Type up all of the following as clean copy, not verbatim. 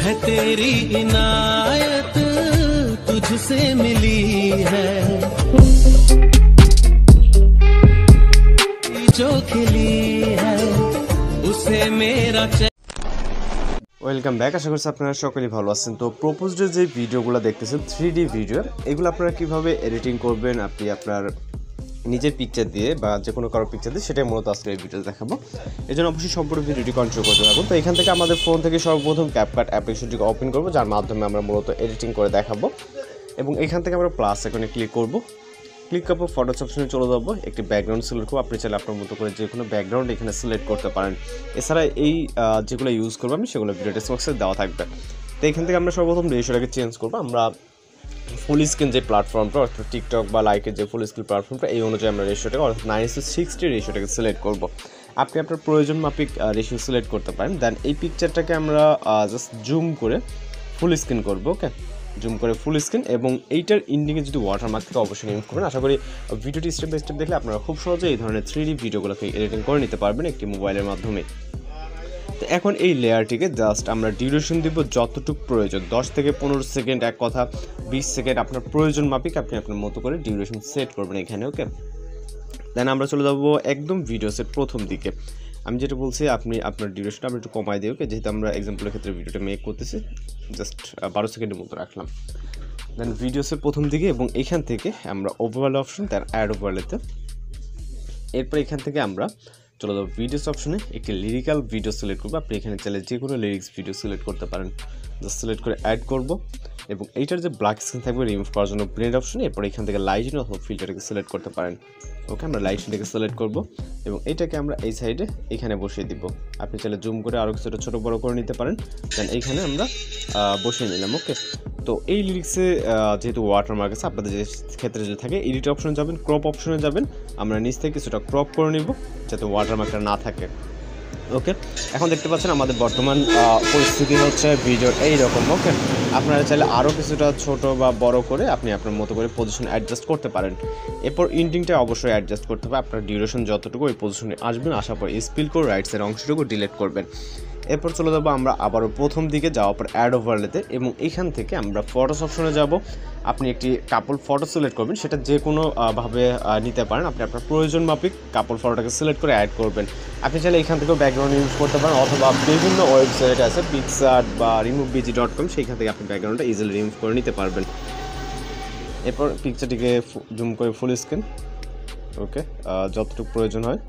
है तेरी इनायत तुझसे मिली है जो खिली है उसे मेरा ওয়েলকাম ব্যাক। আশা করছি আপনারা সকলেই ভালো আছেন। তো প্রপোজড যে ভিডিওগুলো দেখতেছেন 3D ভিডিও, এগুলো আপনারা কিভাবে এডিটিং করবেন আপনি আপনার নিজের পিকচার দিয়ে বা যে কোনো কারো পিকচার দিয়ে, সেটাই মূলত আজকে এই ভিডিওতে দেখাবো। এই জন্য অবশ্যই সম্পূর্ণ ভিডিওটি কন্টিনিউ করতে থাকুন। তো এখান থেকে আমাদের ফোন থেকে সর্বপ্রথম ক্যাপকাট অ্যাপ্লিকেশনটিকে ওপেন করবো, যার মাধ্যমে আমরা মূলত এডিটিং করে দেখাবো। এবং এখান থেকে আমরা প্লাস এখানে ক্লিক করব। ক্লিক করবো, ফটোস অপশনে চলে যাবো, একটি ব্যাকগ্রাউন্ড সিলেক্ট করবো। আপনি চাইলে আপনার মতো করে যে কোনো ব্যাকগ্রাউন্ড এখানে সিলেক্ট করতে পারেন। এছাড়া এই যেগুলো ইউজ করবো আমি সেগুলো ভিডিও ডেসক্রিপশনে দেওয়া থাকবে। তো এখান থেকে আমরা সর্বপ্রথম রেশিওটাকে চেঞ্জ করবো। আমরা ফুল স্ক্রিন যে প্ল্যাটফর্মটা অর্থাৎ টিকটক বা লাইকের যে ফুল স্ক্রিন প্ল্যাটফর্মটা, এই অনুযায়ী আমরা রেশিওটাকে অর্থাৎ 9:60 রেশিওটাকে সিলেক্ট করবো। আপনি আপনার প্রয়োজন মাফিক রেশিও সিলেক্ট করতে পারেন। দেন এই পিকচারটাকে আমরা জাস্ট জুম করে ফুল স্ক্রিন করবো। ওকে, জুম করে ফুল স্ক্রিন, এবং এইটার ইন্ডিংয়ে যদি ওয়াটারমার্ক থেকে অবশ্যই রিমুভ করবেন। আশা করি ভিডিওটি স্টেপ বাই স্টেপ দেখলে আপনারা খুব সহজে এই ধরনের 3D ভিডিওগুলোকে এডিটিং করে নিতে পারবেন একটি মোবাইলের মাধ্যমে। তো এখন এই লেয়ারটিকে জাস্ট আমরা ডিউরেশন দিব যতটুকু প্রয়োজন, 10 থেকে 15 সেকেন্ড, এক কথা 20 সেকেন্ড, আপনার প্রয়োজন মাফিক আপনি আপনার মতো করে ডিউরেশন সেট করবেন এখানে। ওকে, দেন আমরা চলে যাবো একদম ভিডিওসের প্রথম দিকে। আমি যেটা বলছি আপনি আপনার ডিউরেশনটা আমরা একটু কমাই দিই। ওকে, যেহেতু আমরা এক্সাম্পলের ক্ষেত্রে ভিডিওটা মেক করতেছি, জাস্ট 12 সেকেন্ডের মতো রাখলাম। দেন ভিডিওসের প্রথম দিকে, এবং এখান থেকে আমরা ওভারলে অপশন, দেন অ্যাড ওভারলেতে। এরপর এখান থেকে আমরা চলে যাবো ভিডিওস অপশনে, একটি লিরিক্যাল ভিডিও সিলেক্ট করবো। আপনি এখানে চাইলে যে কোনো লিরিক্স ভিডিও সিলেক্ট করতে পারেন। জাস্ট সিলেক্ট করে অ্যাড করব, এবং এইটার যে ব্ল্যাক স্ক্রিন থাকবে রিমুভ করার জন্য ব্লেন্ড অপশনে, এরপর এখান থেকে লাইটিং অথবা ফিল্টারটাকে সিলেক্ট করতে পারেন। ওকে, আমরা লাইটিংটাকে সিলেক্ট করব, এবং এইটাকে আমরা এই সাইডে এখানে বসিয়ে দিব। আপনি চাইলে জুম করে আরও কিছুটা ছোটো বড়ো করে নিতে পারেন। দেন এইখানে আমরা বসিয়ে নিলাম। ওকে, তো এই লিরিক্সে যেহেতু ওয়াটারমার্ক আছে, আপনাদের যে ক্ষেত্রে যদি থাকে এডিট অপশনে যাবেন, ক্রপ অপশনে যাবেন, আমরা নিচ থেকে কিছুটা ক্রপ করে নিব যাতে ওয়াটারমার্কটা না থাকে। ওকে, এখন দেখতে পাচ্ছেন আমাদের বর্তমান পরিস্থিতি হচ্ছে ভিডিওর এইরকম। ওকে, আপনারা চাইলে আরও কিছুটা ছোট বা বড় করে আপনি আপনার মতো করে পজিশন অ্যাডজাস্ট করতে পারেন। এরপর ইন্ডিংটা অবশ্যই অ্যাডজাস্ট করতে হবে। আপনার ডিউরেশন যতটুকু ওই পজিশনে আসবেন, আসার পর স্পিল করে রাইটসের অংশটুকু ডিলিট করবেন। এরপর চলে যাবো আমরা আবারও প্রথম দিকে, যাওয়ার পর অ্যাড ওভারলেতে, এবং এইখান থেকে আমরা ফটোস অপশনে যাব। আপনি একটি কাপল ফটো সিলেক্ট করবেন, সেটা যে কোনো ভাবে নিতে পারেন। আপনি আপনার প্রয়োজন মাফিক কাপল ফটোটাকে সিলেক্ট করে অ্যাড করবেন। আপনি চাইলে এখান থেকেও ব্যাকগ্রাউন্ড ইউজ করতে পারেন, অথবা বিভিন্ন ওয়েবসাইট আছে পিক্সআর্ট বা removebg.com, সেইখান থেকে আপনি ব্যাকগ্রাউন্ডটা ইজিলি রিমুভ করে নিতে পারবেন। এরপর পিকচারটিকে জুম করে ফুল স্ক্রিন, ওকে, যতটুকু প্রয়োজন হয়।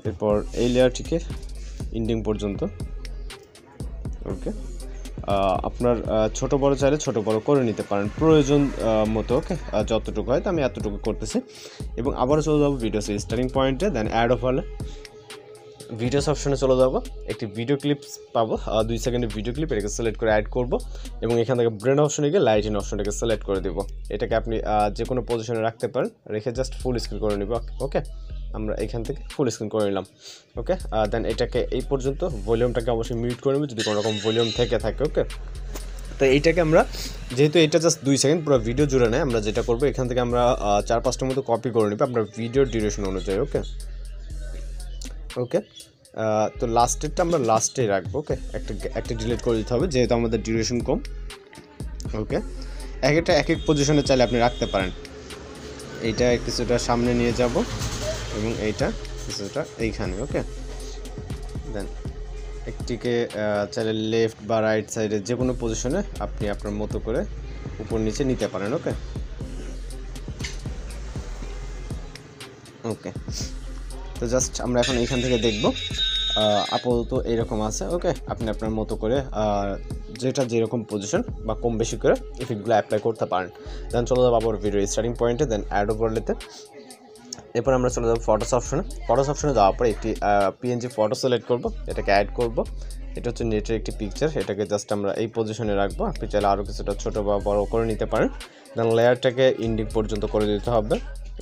এরপর এই লেয়ারটিকে ইন্ডিং পর্যন্ত। ওকে, আপনার ছোট বড় চাইলে ছোট বড় করে নিতে পারেন প্রয়োজন মতো। ওকে, যতটুকু হয় তো আমি এতটুকু করতেছি। এবং আবারও চলে যাবো ভিডিওসের স্টার্টিং পয়েন্টে, দেন অ্যাড ওভারলে ভিডিওস অপশনে চলে যাবো। একটি ভিডিও ক্লিপস পাবো, 2 সেকেন্ডের ভিডিও ক্লিপ, এটাকে সিলেক্ট করে অ্যাড করব, এবং এখান থেকে ব্রেন্ড অপশনে গিয়ে লাইটিং অপশনটাকে সিলেক্ট করে দেবো। এটাকে আপনি যে কোনো পজিশনে রাখতে পারেন, রেখে জাস্ট ফুল স্ক্রিন করে নেব। ওকে, আমরা এখান থেকে ফুল স্ক্রিন করে নিলাম। ওকে, দেন এটাকে এই পর্যন্ত, ভলিউমটাকে অবশ্যই মিউট করে নেব যদি কোনো রকম ভলিউম থেকে থাকে। ওকে, তো এইটাকে আমরা, যেহেতু এটা জাস্ট 2 সেকেন্ড পুরো ভিডিও জুড়ে নেয়, আমরা যেটা করবো এখান থেকে আমরা 4-5টার মতো কপি করে নেব আপনার ভিডিওর ডিউরেশন অনুযায়ী। ওকে, ওকে, তো লাস্টেরটা আমরা লাস্টে রাখবো। ওকে, একটা ডিলিট করে দিতে হবে যেহেতু আমাদের ডিউরেশন কম। ওকে, একটা এক এক পজিশনে চাইলে আপনি রাখতে পারেন। এইটা কিছুটা সামনে নিয়ে যাব, এবং এইটা কিছুটা এইখানে। ওকে, দেন একটিকে চাইলে লেফট বা রাইট সাইডে যে কোনো পজিশনে আপনি আপনার মতো করে উপর নিচে নিতে পারেন। ওকে, ওকে, তো জাস্ট আমরা এখন এইখান থেকে দেখব। আপাতত এইরকম আছে। ওকে, আপনি আপনার মতো করে যেটা যেরকম পজিশন বা কম বেশি করে ইফেক্টগুলো অ্যাপ্লাই করতে পারেন। দেন চলে যাবো আবার ভিডিও স্টার্টিং পয়েন্টে, দেন অ্যাড ওভারলেতে। এরপর আমরা চলে যাবো ফটোস অপশনে। ফটোস অপশনে যাওয়ার পরে একটি পিএনজি ফটো সিলেক্ট করব, এটাকে অ্যাড করব। এটা হচ্ছে নেটের একটি পিকচার, এটাকে জাস্ট আমরা এই পজিশনে রাখবো। আপনি চাইলে আরও কিছুটা ছোটো বা বড় করে নিতে পারেন। দেন লেয়ারটাকে ইন্ডিং পর্যন্ত করে দিতে হবে।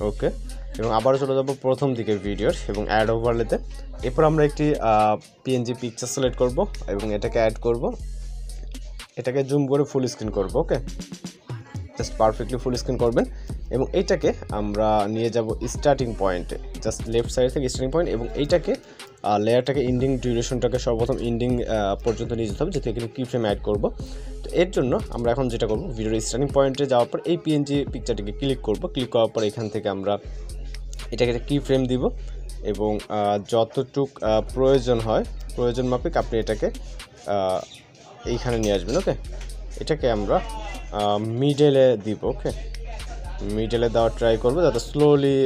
ওকে, এবং আবারও চলে যাবো প্রথম দিকে ভিডিওর, এবং অ্যাড ওভারলেতে। এরপর আমরা একটি পিএনজি পিকচার সিলেক্ট করব, এবং এটাকে অ্যাড করব। এটাকে জুম করে ফুল স্ক্রিন করব। ওকে, জাস্ট পারফেক্টলি ফুল স্ক্রিন করবেন, এবং এইটাকে আমরা নিয়ে যাব স্টার্টিং পয়েন্টে, জাস্ট লেফট সাইড থেকে স্টার্টিং পয়েন্ট, এবং এইটাকে লেয়ারটাকে ইন্ডিং ডিউরেশনটাকে সর্বপ্রথম ইন্ডিং পর্যন্ত নিয়ে যেতে হবে, যেহেতু এখানে কি ফ্রেম অ্যাড করব। তো এর জন্য আমরা এখন যেটা করব, ভিডিওর স্টার্টিং পয়েন্টে যাওয়ার পর এই পিএনজি পিকচারটিকে ক্লিক করব। ক্লিক করার পর এখান থেকে আমরা এটাকে একটা কি ফ্রেম দিব এবং যতটুক প্রয়োজন হয় প্রয়োজন মাফিক আপনি এটাকে এইখানে নিয়ে আসবেন। ওকে, এটাকে আমরা মিডলে দিব। ওকে, মিডলে দেওয়ার ট্রাই করবো যাতে স্লোলি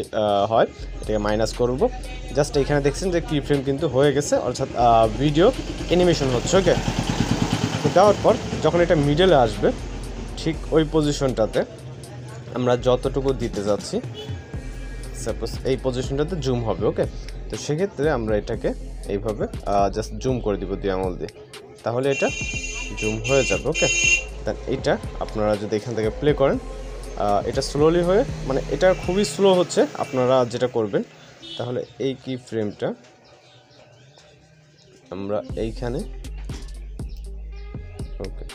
হয়। এটাকে মাইনাস করব। জাস্ট এইখানে দেখছেন যে কি ফ্রেম কিন্তু হয়ে গেছে, অর্থাৎ ভিডিও অ্যানিমেশন হচ্ছে। ওকে, তো দেওয়ার পর যখন এটা মিডলে আসবে ঠিক ওই পজিশনটাতে আমরা যতটুকু দিতে যাচ্ছি, সাপোজ এই পজিশনটাতে জুম হবে। ওকে, তো সেক্ষেত্রে আমরা এটাকে এইভাবে জাস্ট জুম করে দিব 2 আঙুল দিয়ে, তাহলে এটা জুম হয়ে যাবে। ওকে, দেন এটা আপনারা যদি এখান থেকে প্লে করেন, এটা স্লোলি হয়ে মানে এটা খুবই স্লো হচ্ছে। আপনারা যেটা করবেন তাহলে এই কি ফ্রেমটা আমরা এইখানে, ওকে,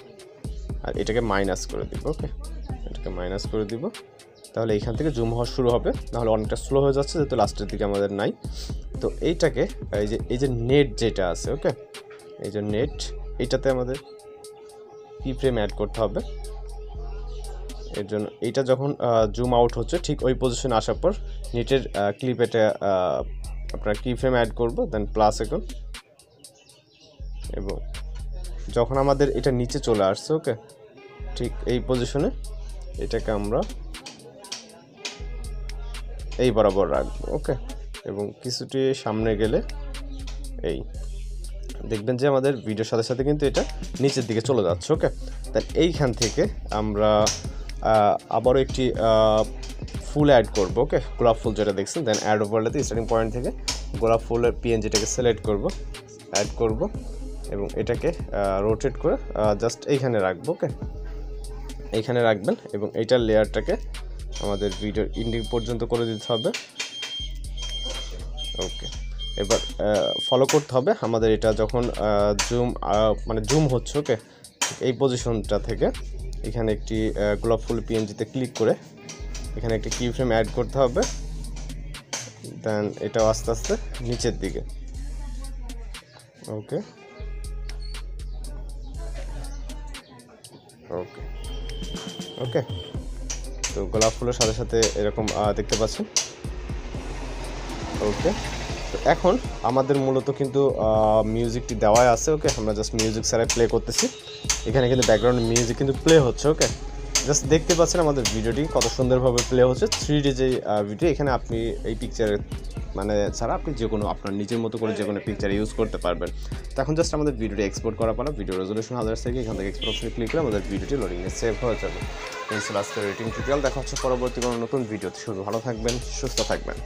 আর এটাকে মাইনাস করে দিব। ওকে, এটাকে মাইনাস করে দিব, তাহলে এইখান থেকে জুম হওয়া শুরু হবে। নাহলে অনেকটা স্লো হয়ে যাচ্ছে, যেহেতু লাস্টের দিকে আমাদের নাই। তো এইটাকে এই যে নেট যেটা আছে, ওকে, এই যে নেট, এইটাতে আমাদের কি ফ্রেম অ্যাড করতে হবে। এর জন্য এইটা যখন জুম আউট হচ্ছে ঠিক ওই পজিশনে আসার পর নেটের ক্লিপ এটা আপনার কি ফ্রেম অ্যাড করবো, দেন প্লাস এখন, এবং যখন আমাদের এটা নিচে চলে আসছে, ওকে, ঠিক এই পজিশনে এটাকে আমরা এই বরাবর রাখবো। ওকে, এবং কিছুটি সামনে গেলে এই দেখবেন যে আমাদের ভিডিওর সাথে সাথে কিন্তু এটা নিচের দিকে চলে যাচ্ছে। ওকে, তাই এইখান থেকে আমরা আবারও একটি ফুল অ্যাড করব। ওকে, গোলাপ ফুল যেটা দেখছেন, দেন অ্যাড ওভারলেতে স্টার্টিং পয়েন্ট থেকে গোলাপ ফুলের পিএনজিটাকে সিলেক্ট করব, অ্যাড করব এবং এটাকে রোটেট করে জাস্ট এইখানে রাখবো। ওকে, এইখানে রাখবেন এবং এইটার লেয়ারটাকে আমাদের ভিডিওর ইন্ডিং পর্যন্ত করে দিতে হবে। ওকে, এবার ফলো করতে হবে আমাদের এটা যখন জুম হচ্ছে। ওকে, এই পজিশনটা থেকে এখানে একটি গোলাপ ফুল পিএনজিতে ক্লিক করে এখানে একটি কি ফ্রেম অ্যাড করতে হবে, দেন এটাও আস্তে আস্তে নিচের দিকে। ওকে, ওকে, ওকে, তো গোলাপ ফুলের সাথে সাথে এরকম দেখতে পাচ্ছেন। ওকে, তো এখন আমাদের মূলত কিন্তু মিউজিকটি দেওয়াই আছে। ওকে, আমরা জাস্ট মিউজিক ছাড়াই প্লে করতেছি। এখানে কিন্তু ব্যাকগ্রাউন্ড মিউজিক কিন্তু প্লে হচ্ছে। ওকে, জাস্ট দেখতে পাচ্ছেন আমাদের ভিডিওটি কত সুন্দরভাবে প্লে হচ্ছে। 3D যে ভিডিও, এখানে আপনি এই পিকচারের মানে ছাড়া আপনি যে কোনো আপনার নিজের মতো করে যে কোনো পিকচার ইউজ করতে পারবেন। তো এখন জাস্ট আমাদের ভিডিওটি এক্সপোর্ট করা পালা, ভিডিও রেজলিউশন 1000 থেকে এখান থেকে এক্সপোর্ট অপশনে ক্লিক করে আমাদের ভিডিওটি লোডিংয়ে সেভ হয়ে যাবে। এই ছিল আজকের রেটিং টিউটোরিয়াল। দেখা হচ্ছে পরবর্তী কোনো নতুন ভিডিওতে। শুধু ভালো থাকবেন, সুস্থ থাকবেন।